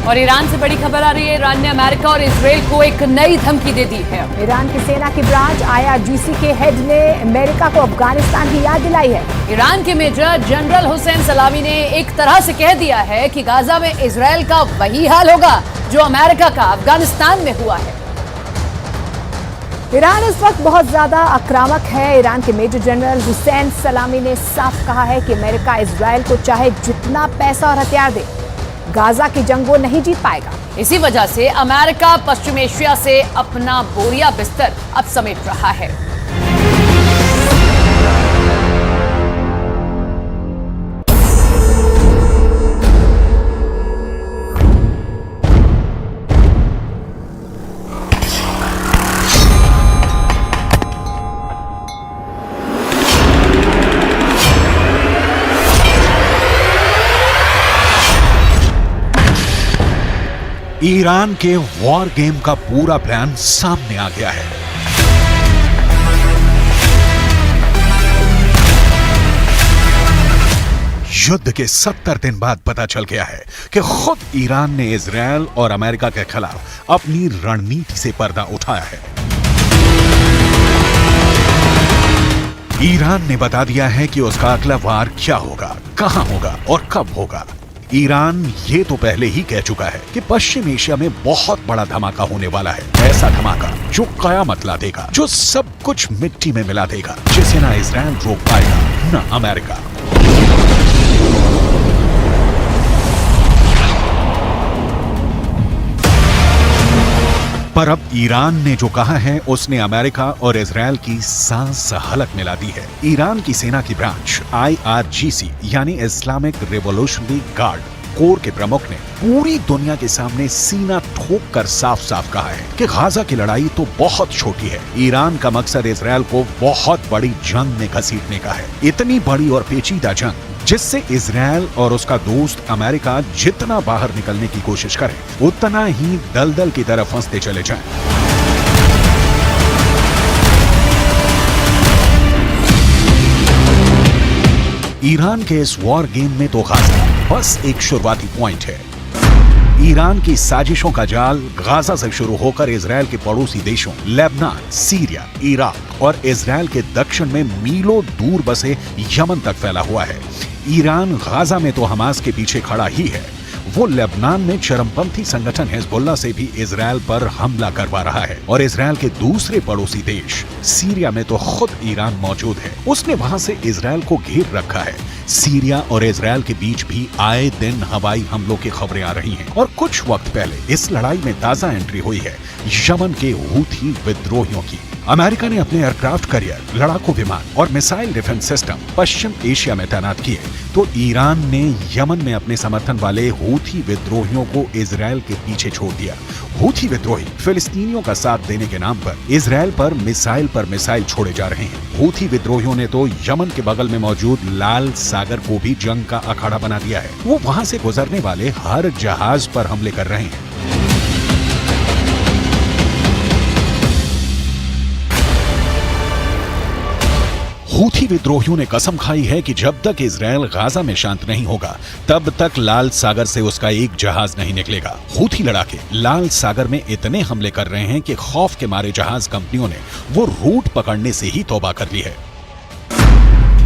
और ईरान से बड़ी खबर आ रही है। ईरान ने अमेरिका और इजराइल को एक नई धमकी दे दी है। ईरान की सेना की ब्रांच IRGC के हेड ने अमेरिका को अफगानिस्तान की याद दिलाई है। ईरान के मेजर जनरल हुसैन सलामी ने एक तरह से कह दिया है कि गाजा में इजराइल का वही हाल होगा जो अमेरिका का अफगानिस्तान में हुआ है। ईरान इस वक्त बहुत ज्यादा आक्रामक है। ईरान के मेजर जनरल हुसैन सलामी ने साफ कहा है कि अमेरिका इजराइल को चाहे जितना पैसा और हथियार दे, गाजा की जंग वो नहीं जीत पाएगा। इसी वजह से अमेरिका पश्चिम एशिया से अपना बोरिया बिस्तर अब समेट रहा है। ईरान के वॉर गेम का पूरा प्लान सामने आ गया है। युद्ध के 70 दिन बाद पता चल गया है कि खुद ईरान ने इजराइल और अमेरिका के खिलाफ अपनी रणनीति से पर्दा उठाया है। ईरान ने बता दिया है कि उसका अगला वार क्या होगा, कहां होगा और कब होगा। ईरान ये तो पहले ही कह चुका है कि पश्चिम एशिया में बहुत बड़ा धमाका होने वाला है। ऐसा धमाका जो कयामत ला देगा, जो सब कुछ मिट्टी में मिला देगा, जिसे ना इजराइल रोक पाएगा ना अमेरिका। पर अब ईरान ने जो कहा है उसने अमेरिका और इजराइल की सांस हलक मिला दी है। ईरान की सेना की ब्रांच IRGC यानी इस्लामिक रिवॉल्यूशनरी गार्ड कोर के प्रमुख ने पूरी दुनिया के सामने सीना ठोक कर साफ साफ कहा है कि गाजा की लड़ाई तो बहुत छोटी है। ईरान का मकसद इजराइल को बहुत बड़ी जंग में घसीटने का है। इतनी बड़ी और पेचीदा जंग जिससे इजराइल और उसका दोस्त अमेरिका जितना बाहर निकलने की कोशिश करें, उतना ही दलदल की तरफ फंसते चले जाएं। ईरान के इस वॉर गेम में तो गाजा बस एक शुरुआती पॉइंट है। ईरान की साजिशों का जाल गाजा से शुरू होकर इजराइल के पड़ोसी देशों लेबनान, सीरिया, इराक और इजराइल के दक्षिण में मीलों दूर बसे यमन तक फैला हुआ है। ईरान गाजा में तो हमास के पीछे खड़ा ही है। वो लेबनान में चरमपंथी संगठन हिजबुल्लाह से भी इजराइल पर हमला करवा रहा है। और इजराइल के दूसरे पड़ोसी देश सीरिया में तो खुद ईरान मौजूद है। उसने वहां से इजराइल को घेर रखा है। सीरिया और इजराइल के बीच भी आए दिन हवाई हमलों की खबरें आ रही हैं। और कुछ वक्त पहले इस लड़ाई में ताजा एंट्री हुई है यमन के हूथी विद्रोहियों की। अमेरिका ने अपने एयरक्राफ्ट कैरियर, लड़ाकू विमान और मिसाइल डिफेंस सिस्टम पश्चिम एशिया में तैनात किए, तो ईरान ने यमन में अपने समर्थन वाले हूथी विद्रोहियों को इजराइल के पीछे छोड़ दिया। हूथी विद्रोही फिलिस्तीनियों का साथ देने के नाम पर इजराइल पर मिसाइल छोड़े जा रहे हैं। हूथी विद्रोहियों ने तो यमन के बगल में मौजूद लाल सागर को भी जंग का अखाड़ा बना दिया है। वो वहां से गुजरने वाले हर जहाज पर हमले कर रहे हैं। हूथी विद्रोहियों ने कसम खाई है कि जब तक इजराइल गाजा में शांत नहीं होगा, तब तक लाल सागर से उसका एक जहाज नहीं निकलेगा। हूथी लड़ाके लाल सागर में इतने हमले कर रहे हैं कि खौफ के मारे जहाज कंपनियों ने वो रूट पकड़ने से ही तौबा कर ली है।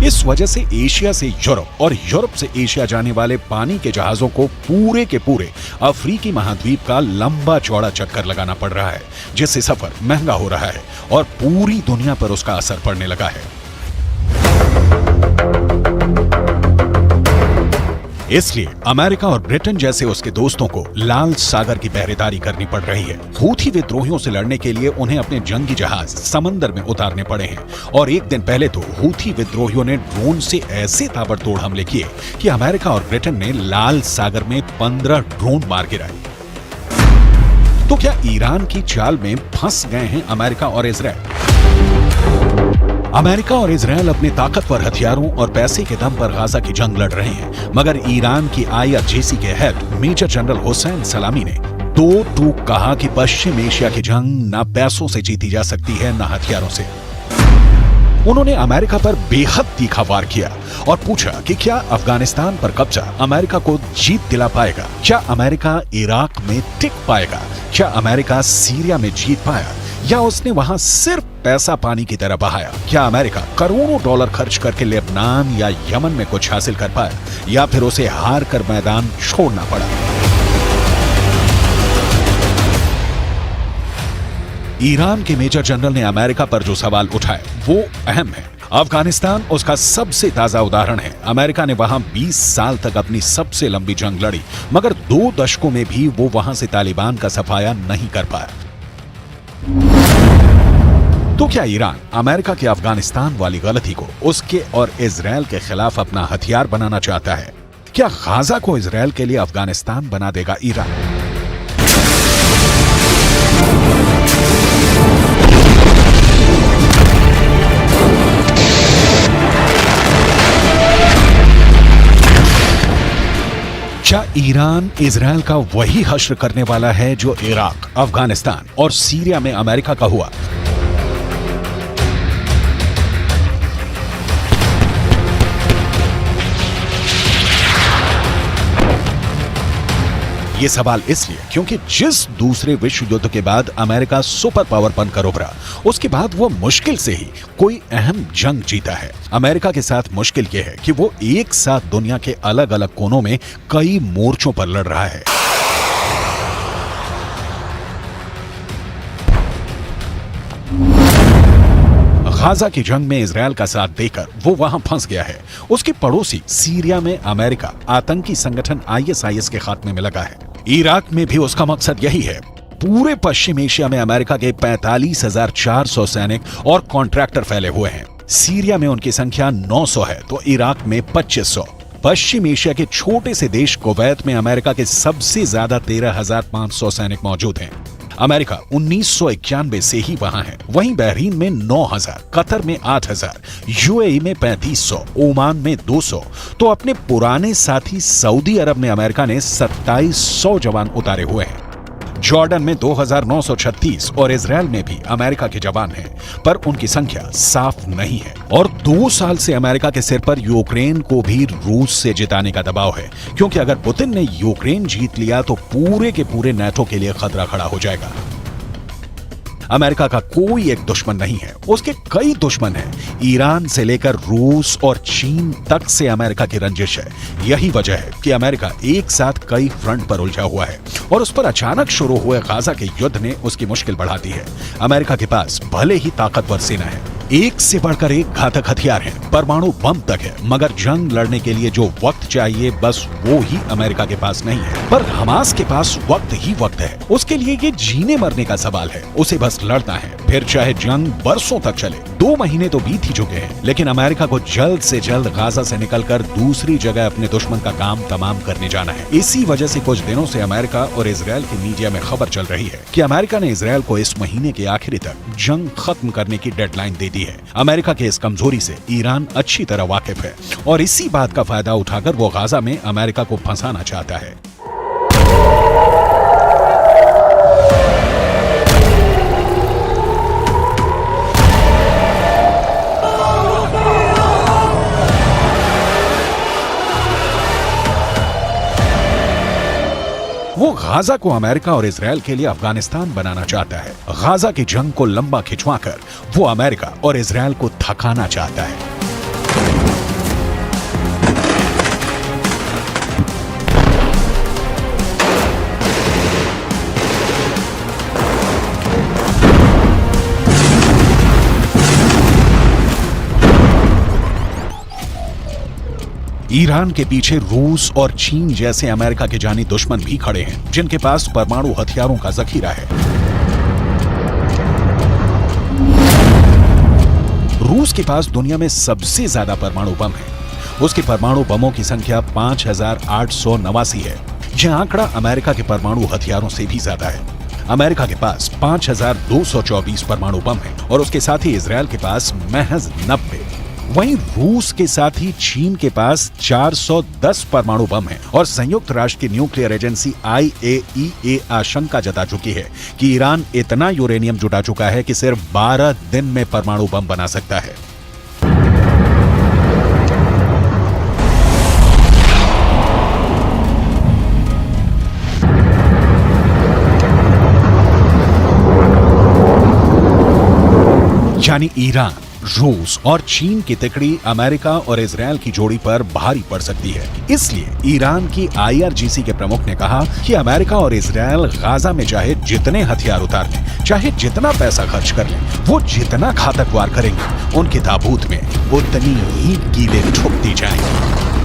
इस वजह से एशिया से यूरोप और यूरोप से एशिया जाने वाले पानी के जहाजों को पूरे के पूरे अफ्रीकी महाद्वीप का लंबा चौड़ा चक्कर लगाना पड़ रहा है, जिससे सफर महंगा हो रहा है और पूरी दुनिया पर उसका असर पड़ने लगा है। इसलिए अमेरिका और ब्रिटेन जैसे उसके दोस्तों को लाल सागर की पहरेदारी करनी पड़ रही है। हूथी विद्रोहियों से लड़ने के लिए उन्हें अपने जंगी जहाज समंदर में उतारने पड़े हैं। और एक दिन पहले तो हूथी विद्रोहियों ने ड्रोन से ऐसे ताबड़तोड़ हमले किए कि अमेरिका और ब्रिटेन ने लाल सागर में 15 ड्रोन मार गिराए। तो क्या ईरान की चाल में फंस गए हैं अमेरिका और इजराइल? अमेरिका और इजराइल अपने ताकतवर हथियारों और पैसे के दम पर गाजा की जंग लड़ रहे हैं, मगर ईरान की IRGC के हेड मेजर जनरल हुसैन सलामी ने दो टूक कहा कि पश्चिम एशिया की जंग न पैसों से जीती जा सकती है न हथियारों से। उन्होंने अमेरिका पर बेहद तीखा वार किया और पूछा कि क्या अफगानिस्तान पर कब्जा अमेरिका को जीत दिला पाएगा, क्या अमेरिका इराक में टिक पाएगा, क्या अमेरिका सीरिया में जीत पाया, या उसने वहां सिर्फ पैसा पानी की तरह बहाया। क्या अमेरिका करोड़ों डॉलर खर्च करके लेबनान या यमन में कुछ हासिल कर पाया, या फिर उसे हार कर मैदान छोड़ना पड़ा। ईरान के मेजर जनरल ने अमेरिका पर जो सवाल उठाए वो अहम है। अफगानिस्तान उसका सबसे ताजा उदाहरण है। अमेरिका ने वहां 20 साल तक अपनी सबसे लंबी जंग लड़ी, मगर 2 दशकों में भी वो वहां से तालिबान का सफाया नहीं कर पाया। तो क्या ईरान अमेरिका के अफगानिस्तान वाली गलती को उसके और इजरायल के खिलाफ अपना हथियार बनाना चाहता है? क्या गाजा को इजरायल के लिए अफगानिस्तान बना देगा ईरान? क्या ईरान इजरायल का वही हश्र करने वाला है जो इराक, अफगानिस्तान और सीरिया में अमेरिका का हुआ? ये सवाल इसलिए क्योंकि जिस दूसरे विश्व युद्ध के बाद अमेरिका सुपर पावर बनकर उभरा, उसके बाद वो मुश्किल से ही कोई अहम जंग जीता है। अमेरिका के साथ मुश्किल ये है कि वो एक साथ दुनिया के अलग अलग कोनों में कई मोर्चों पर लड़ रहा है। गाजा की जंग में इजरायल का साथ देकर वो वहां फंस गया है। उसके पड़ोसी सीरिया में अमेरिका आतंकी संगठन ISIS के खात्मे में लगा है। इराक में भी उसका मकसद यही है। पूरे पश्चिम एशिया में अमेरिका के 45,400 सैनिक और कॉन्ट्रैक्टर फैले हुए हैं। सीरिया में उनकी संख्या 900 है तो इराक में 2500। पश्चिम एशिया के छोटे से देश कुवैत में अमेरिका के सबसे ज्यादा 13,500 सैनिक मौजूद हैं। अमेरिका 1991 से ही वहां है। वहीं बहरीन में 9,000, कतर में 8,000, UAE में 3500, ओमान में 200। तो अपने पुराने साथी सऊदी अरब में अमेरिका ने 2700 जवान उतारे हुए हैं। जॉर्डन में 2,936 और इजरायल में भी अमेरिका के जवान हैं, पर उनकी संख्या साफ नहीं है। और 2 साल से अमेरिका के सिर पर यूक्रेन को भी रूस से जिताने का दबाव है, क्योंकि अगर पुतिन ने यूक्रेन जीत लिया तो पूरे के पूरे नाटो के लिए खतरा खड़ा हो जाएगा। अमेरिका का कोई एक दुश्मन नहीं है, उसके कई दुश्मन हैं। ईरान से लेकर रूस और चीन तक से अमेरिका की रंजिश है। यही वजह है कि अमेरिका एक साथ कई फ्रंट पर उलझा हुआ है और उस पर अचानक शुरू हुए गाजा के युद्ध ने उसकी मुश्किल बढ़ा दी है। अमेरिका के पास भले ही ताकतवर सेना है, एक से बढ़कर एक घातक हथियार है, परमाणु बम तक है, मगर जंग लड़ने के लिए जो वक्त चाहिए बस वो ही अमेरिका के पास नहीं है। पर हमास के पास वक्त ही वक्त है। उसके लिए ये जीने मरने का सवाल है। उसे बस लड़ना है, फिर चाहे जंग बरसों तक चले। 2 महीने तो बीत ही चुके हैं, लेकिन अमेरिका को जल्द से जल्द गाजा से निकलकर दूसरी जगह अपने दुश्मन का काम तमाम करने जाना है। इसी वजह से कुछ दिनों से अमेरिका और इजरायल की मीडिया में खबर चल रही है कि अमेरिका ने इजरायल को इस महीने के आखिरी तक जंग खत्म करने की डेडलाइन दे दी है। अमेरिका के इस कमजोरी से ईरान अच्छी तरह वाकिफ है और इसी बात का फायदा उठाकर वो गाजा में अमेरिका को फंसाना चाहता है। वो गाजा को अमेरिका और इजरायल के लिए अफगानिस्तान बनाना चाहता है। गाजा की जंग को लंबा खिंचवाकर वो अमेरिका और इजरायल को थकाना चाहता है। ईरान के पीछे रूस और चीन जैसे अमेरिका के जानी दुश्मन भी खड़े हैं, जिनके पास परमाणु हथियारों का जखीरा है। रूस के पास दुनिया में सबसे ज्यादा परमाणु बम है। उसके परमाणु बमों की संख्या 5,889 है। यह आंकड़ा अमेरिका के परमाणु हथियारों से भी ज्यादा है। अमेरिका के पास 5,224 परमाणु बम है और उसके साथ ही इजरायल के पास महज 90। वहीं रूस के साथ ही चीन के पास 410 परमाणु बम है और संयुक्त राष्ट्र की न्यूक्लियर एजेंसी IAEA आशंका जता चुकी है कि ईरान इतना यूरेनियम जुटा चुका है कि सिर्फ 12 दिन में परमाणु बम बना सकता है। यानी ईरान, रूस और चीन की तिकड़ी अमेरिका और इजरायल की जोड़ी पर भारी पड़ सकती है। इसलिए ईरान की IRGC के प्रमुख ने कहा कि अमेरिका और इजरायल गाजा में चाहे जितने हथियार उतार लें, चाहे जितना पैसा खर्च कर लें, वो जितना घातक वार करेंगे, उनके ताबूत में उतनी ही कीलें ठुक दी जाएंगी।